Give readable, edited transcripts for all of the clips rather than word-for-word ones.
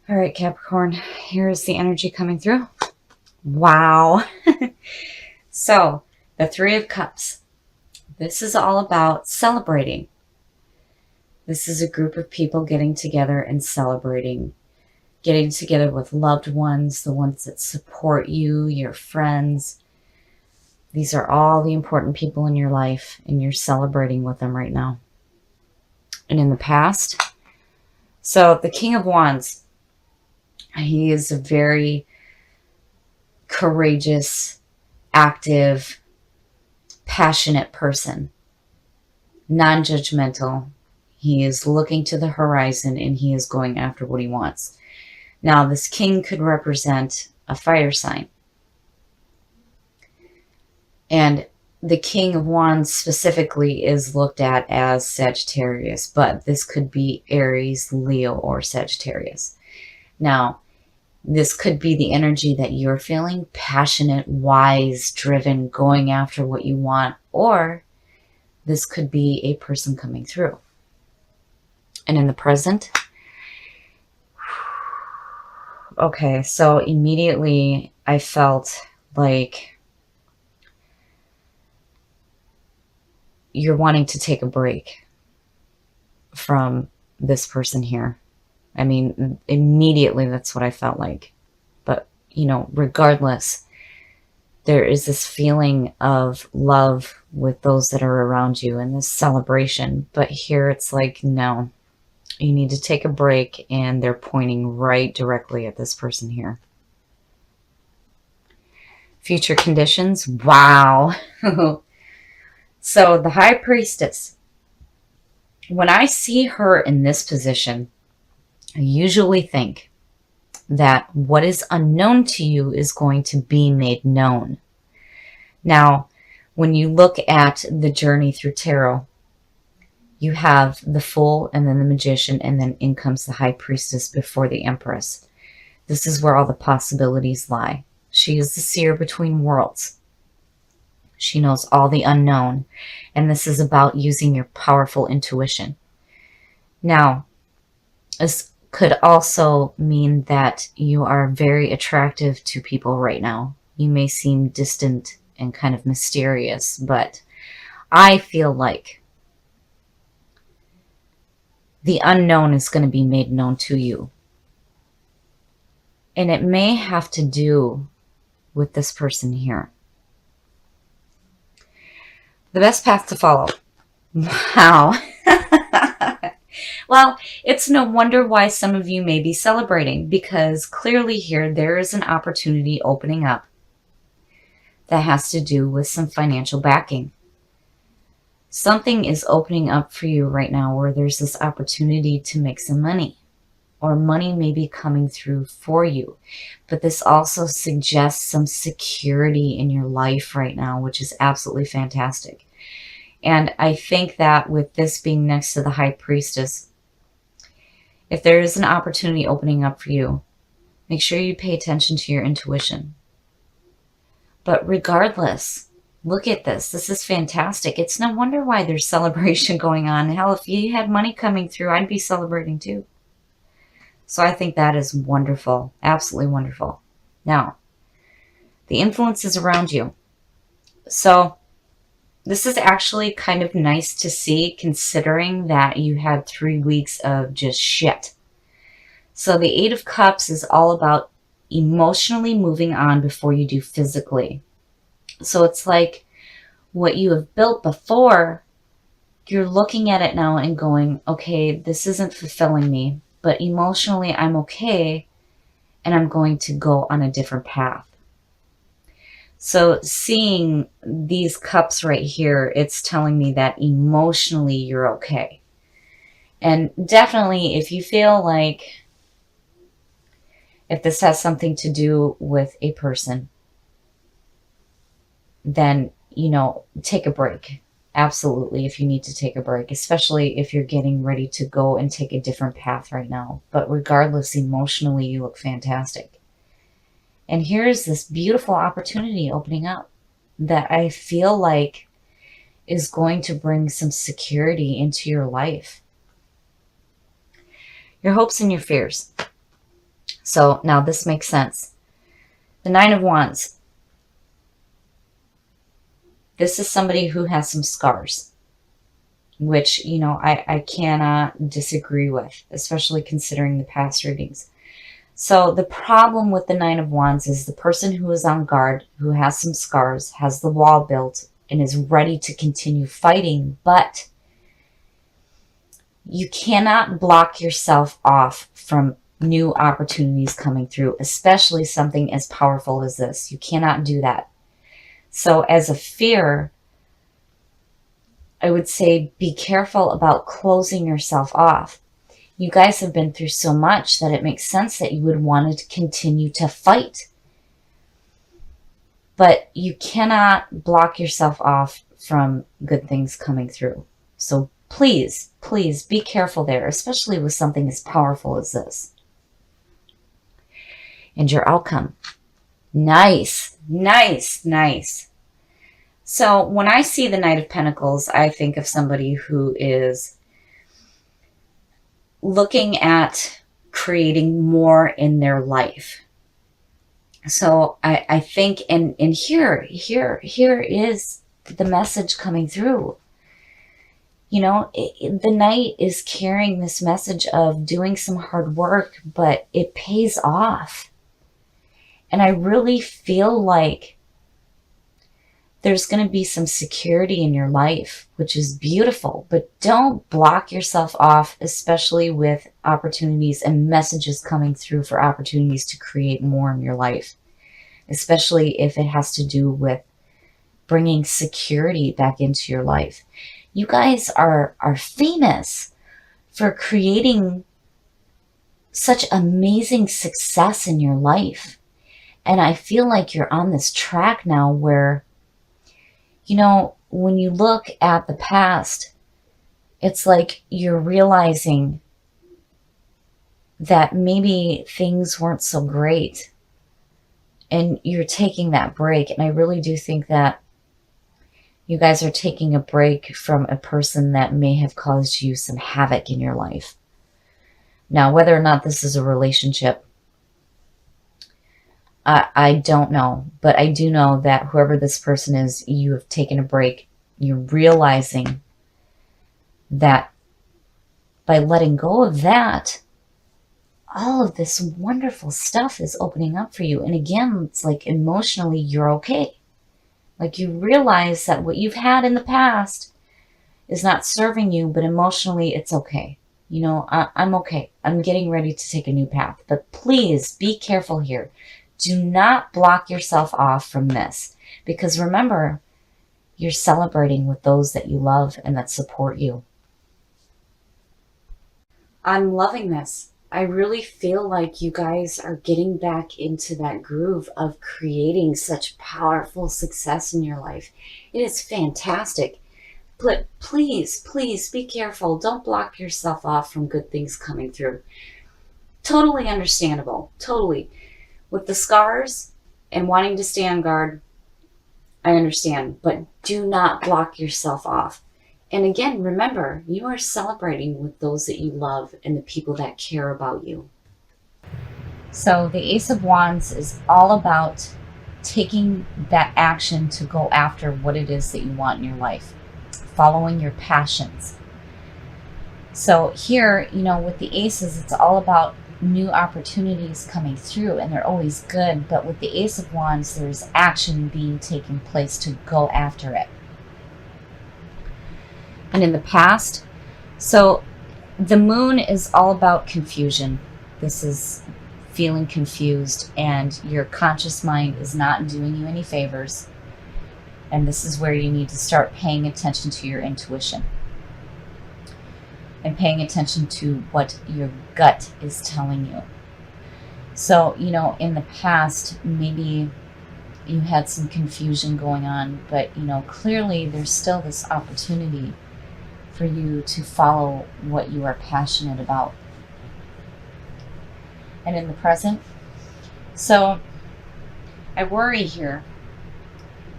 All right, Capricorn, here's the energy coming through. Wow. So, the Three of Cups. This is all about celebrating. This is a group of people getting together and celebrating. Getting together with loved ones, the ones that support you, your friends. These are all the important people in your life, and you're celebrating with them right now. And in the past, so the King of Wands, he is a very courageous, active, passionate person, non-judgmental. He is looking to the horizon and he is going after what he wants. Now, this king could represent a fire sign. And the King of Wands specifically is looked at as Sagittarius, but this could be Aries, Leo, or Sagittarius. Now, this could be the energy that you're feeling, passionate, wise, driven, going after what you want, or this could be a person coming through. And in the present, okay, so immediately I felt like you're wanting to take a break from this person here. I mean, immediately that's what I felt like. But, regardless, there is this feeling of love with those that are around you and this celebration. But here it's like, no, you need to take a break, and they're pointing right directly at this person here. Future conditions. Wow. So the High Priestess, when I see her in this position, I usually think that what is unknown to you is going to be made known. Now, when you look at the journey through tarot, you have the Fool and then the Magician, and then in comes the High Priestess before the Empress. This is where all the possibilities lie. She is the seer between worlds. She knows all the unknown, and this is about using your powerful intuition. Now, this could also mean that you are very attractive to people right now. You may seem distant and kind of mysterious, but I feel like the unknown is going to be made known to you. And it may have to do with this person here. The best path to follow. Wow. Well, it's no wonder why some of you may be celebrating, because clearly here there is an opportunity opening up that has to do with some financial backing. Something is opening up for you right now where there's this opportunity to make some money, or money may be coming through for you. But this also suggests some security in your life right now, which is absolutely fantastic. And I think that with this being next to the High Priestess, if there is an opportunity opening up for you, make sure you pay attention to your intuition. But regardless, look at this. This is fantastic. It's no wonder why there's celebration going on. Hell, if you had money coming through, I'd be celebrating too. So I think that is wonderful. Absolutely wonderful. Now, the influences around you. So this is actually kind of nice to see, considering that you had 3 weeks of just shit. So the Eight of Cups is all about emotionally moving on before you do physically. So it's like what you have built before, you're looking at it now and going, okay, this isn't fulfilling me, but emotionally I'm okay, and I'm going to go on a different path. So seeing these cups right here, it's telling me that emotionally you're okay. And definitely if you feel like, if this has something to do with a person, then, take a break. Absolutely, if you need to take a break, especially if you're getting ready to go and take a different path right now. But regardless, emotionally, you look fantastic. And here's this beautiful opportunity opening up that I feel like is going to bring some security into your life. Your hopes and your fears. So now this makes sense. The Nine of Wands. This is somebody who has some scars, which, you know, I cannot disagree with, especially considering the past readings. So the problem with the Nine of Wands is the person who is on guard, who has some scars, has the wall built, and is ready to continue fighting, but you cannot block yourself off from new opportunities coming through, especially something as powerful as this. You cannot do that. So as a fear, I would say be careful about closing yourself off. You guys have been through so much that it makes sense that you would want to continue to fight. But you cannot block yourself off from good things coming through. So please, please be careful there, especially with something as powerful as this. And your outcome. Nice, nice, nice. So when I see the Knight of Pentacles, I think of somebody who is looking at creating more in their life. So I think, and here is the message coming through. You know, the Knight is carrying this message of doing some hard work, but it pays off. And I really feel like there's going to be some security in your life, which is beautiful, but don't block yourself off, especially with opportunities and messages coming through for opportunities to create more in your life, especially if it has to do with bringing security back into your life. You guys are famous for creating such amazing success in your life. And I feel like you're on this track now where, you know, when you look at the past, it's like you're realizing that maybe things weren't so great and you're taking that break. And I really do think that you guys are taking a break from a person that may have caused you some havoc in your life. Now, whether or not this is a relationship, I don't know, but I do know that whoever this person is, you have taken a break. You're realizing that by letting go of that, all of this wonderful stuff is opening up for you. And again, it's like emotionally, you're okay. Like you realize that what you've had in the past is not serving you, but emotionally, it's okay. You know, I'm okay. I'm getting ready to take a new path. But please be careful here. Do not block yourself off from this, because remember, you're celebrating with those that you love and that support you. I'm loving this. I really feel like you guys are getting back into that groove of creating such powerful success in your life. It is fantastic. But please, please be careful. Don't block yourself off from good things coming through. Totally understandable. Totally. With the scars and wanting to stay on guard, I understand, but do not block yourself off. And again, remember, you are celebrating with those that you love and the people that care about you. So the Ace of Wands is all about taking that action to go after what it is that you want in your life, following your passions. So here, you know, with the aces, it's all about new opportunities coming through, and they're always good. But with the Ace of Wands, there's action being taken place to go after it. And in the past, so the moon is all about confusion. This is feeling confused, and your conscious mind is not doing you any favors. And this is where you need to start paying attention to your intuition and paying attention to what your gut is telling you. So, you know, in the past, maybe you had some confusion going on, but, you know, clearly there's still this opportunity for you to follow what you are passionate about. And in the present, so I worry here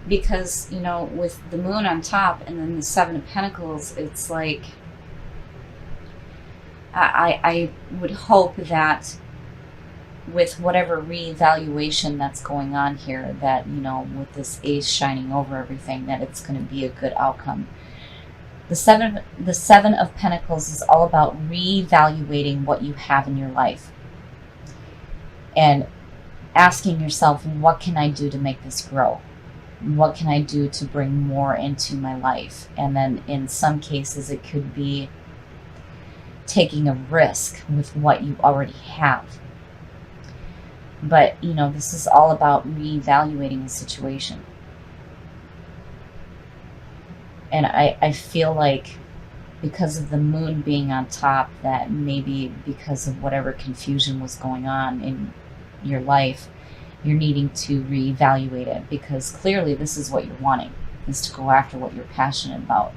because, you know, with the moon on top and then the Seven of Pentacles, it's like I would hope that with whatever reevaluation that's going on here, that, with this ace shining over everything, that it's going to be a good outcome. The seven of Pentacles is all about reevaluating what you have in your life and asking yourself, what can I do to make this grow? What can I do to bring more into my life? And then in some cases, it could be taking a risk with what you already have. But, this is all about reevaluating the situation. And I feel like because of the moon being on top, that maybe because of whatever confusion was going on in your life, you're needing to reevaluate it, because clearly this is what you're wanting, is to go after what you're passionate about.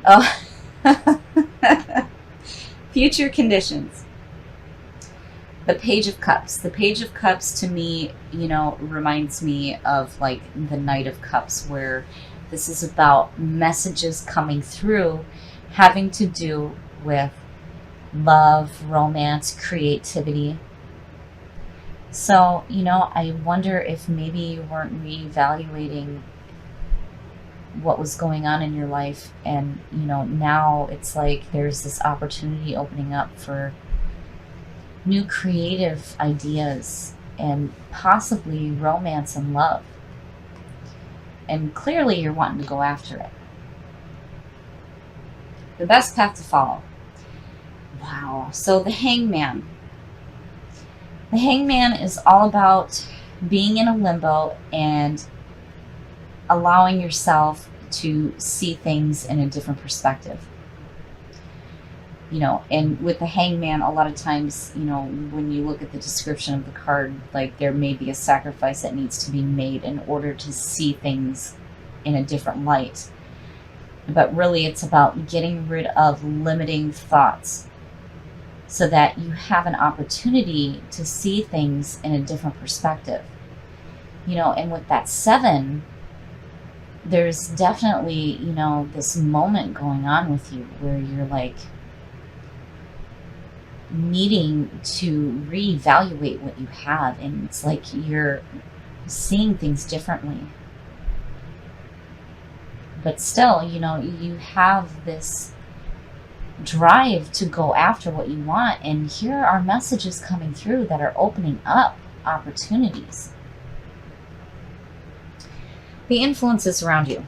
Oh, future conditions. The Page of Cups. The Page of Cups to me, reminds me of like the Knight of Cups, where this is about messages coming through having to do with love, romance, creativity. So, I wonder if maybe you weren't reevaluating what was going on in your life, and, now it's like there's this opportunity opening up for new creative ideas and possibly romance and love. And clearly you're wanting to go after it. The best path to follow. Wow. So the Hangman. The Hangman is all about being in a limbo and allowing yourself to see things in a different perspective. And with the Hangman, a lot of times, when you look at the description of the card, like there may be a sacrifice that needs to be made in order to see things in a different light. But really it's about getting rid of limiting thoughts so that you have an opportunity to see things in a different perspective. And with that 7, there's definitely, this moment going on with you where you're like, needing to reevaluate what you have, and it's like you're seeing things differently. But still, you have this drive to go after what you want, and here are messages coming through that are opening up opportunities. The influences around you.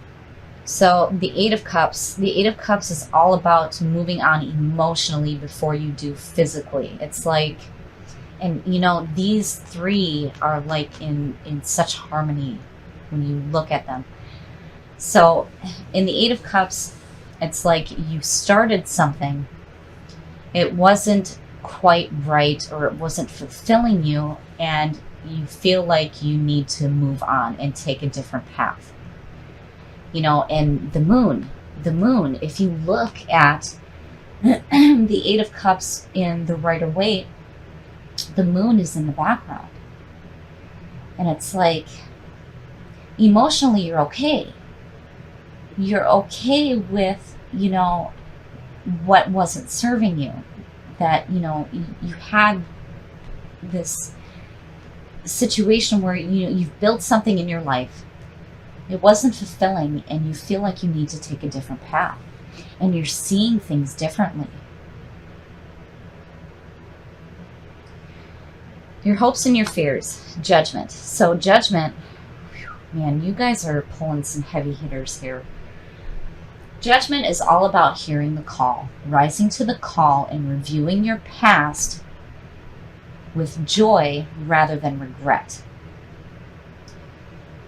So the 8 of Cups. The 8 of Cups is all about moving on emotionally before you do physically. It's like, and these 3 are like in such harmony when you look at them. So in the 8 of Cups, it's like you started something, it wasn't quite right, or it wasn't fulfilling you, and you feel like you need to move on and take a different path. And the moon, if you look at the 8 of Cups in the Rider-Waite, the moon is in the background. And it's like, emotionally, you're okay. You're okay with, what wasn't serving you. That, you had this situation where, you've built something in your life. It wasn't fulfilling, and you feel like you need to take a different path, and you're seeing things differently. Your hopes and your fears. Judgment. So Judgment, man, you guys are pulling some heavy hitters here. Judgment is all about hearing the call, rising to the call, and reviewing your past with joy rather than regret.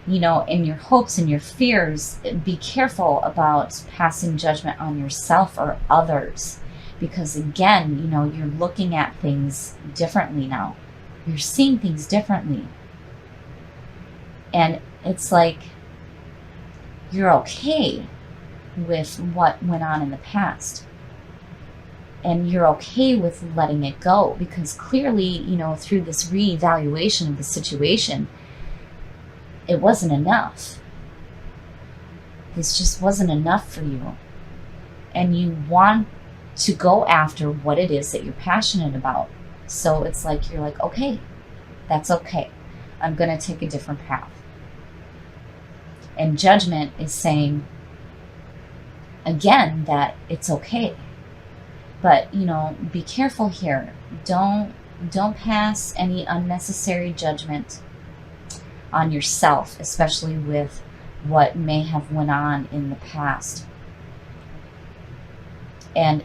In your hopes and your fears, be careful about passing judgment on yourself or others, because again, you're looking at things differently now. You're seeing things differently. And it's like you're okay with what went on in the past. And you're okay with letting it go, because clearly, through this reevaluation of the situation, it wasn't enough. This just wasn't enough for you. And you want to go after what it is that you're passionate about. So it's like, you're like, okay, that's okay. I'm going to take a different path. And Judgment is saying, again, that it's okay. But, be careful here. Don't pass any unnecessary judgment on yourself, especially with what may have went on in the past. And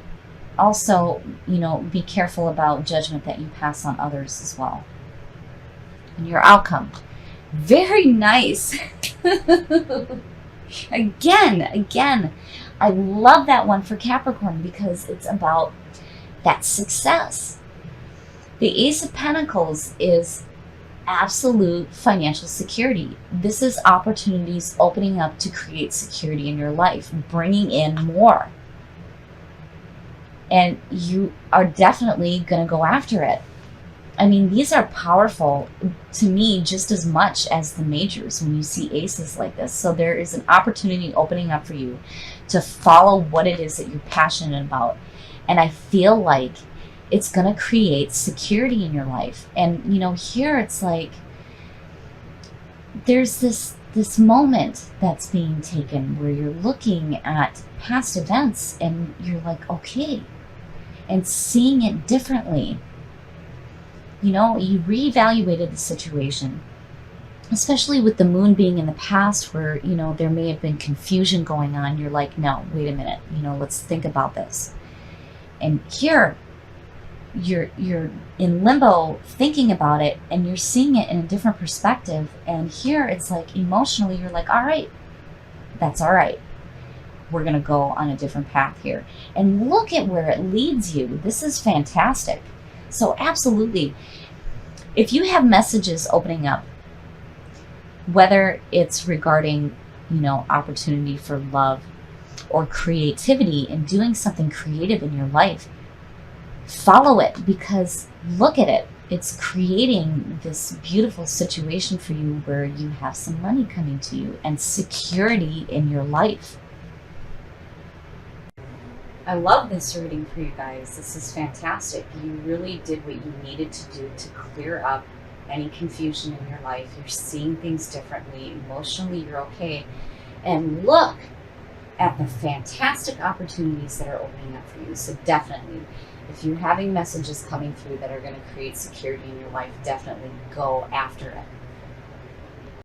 also, be careful about judgment that you pass on others as well. And your outcome. Very nice. Again, I love that one for Capricorn because it's about that success. The Ace of Pentacles is absolute financial security. This is opportunities opening up to create security in your life, bringing in more. And you are definitely going to go after it. I mean, these are powerful to me just as much as the majors when you see aces like this. So there is an opportunity opening up for you to follow what it is that you're passionate about. And I feel like it's going to create security in your life. And, here it's like there's this moment that's being taken where you're looking at past events and you're like, okay, and seeing it differently. You reevaluated the situation, especially with the moon being in the past where, there may have been confusion going on. You're like, no, wait a minute, let's think about this. And here you're in limbo thinking about it and you're seeing it in a different perspective. And here it's like emotionally, you're like, all right, that's all right. We're going to go on a different path here. And look at where it leads you. This is fantastic. So absolutely, if you have messages opening up, whether it's regarding, opportunity for love or creativity and doing something creative in your life, follow it because look at it. It's creating this beautiful situation for you where you have some money coming to you and security in your life. I love this reading for you guys. This is fantastic. You really did what you needed to do to clear up any confusion in your life. You're seeing things differently. Emotionally, you're okay. And look at the fantastic opportunities that are opening up for you. So definitely, if you're having messages coming through that are going to create security in your life, definitely go after it.